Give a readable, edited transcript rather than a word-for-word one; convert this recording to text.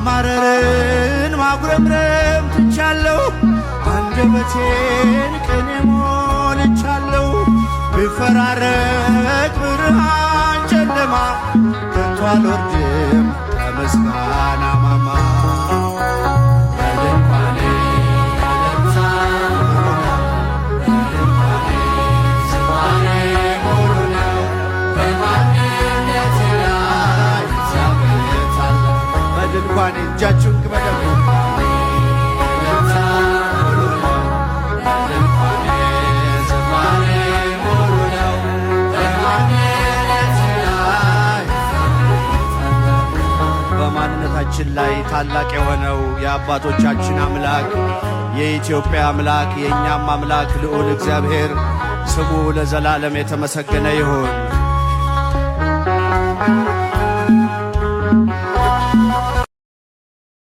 ማረርን ማጉረምረም ትቻለሁ አንደበቴን ቅኔ ሞልቻለሁ ቢፈራረቅ ብርሃን ጨለማ ከቶ አልወርድም ከምስጋና ማማ ድንኳኔ እጃችሁን ክበደሙ በማንነታችን ላይ ታላቅ የሆነው የአባቶቻችን አምላክ የኢትዮጵያ አምላክ የእኛም አምላክ ልዑል እግዚአብሔር ስሙ ለዘላለም የተመሰገነ ይሁን።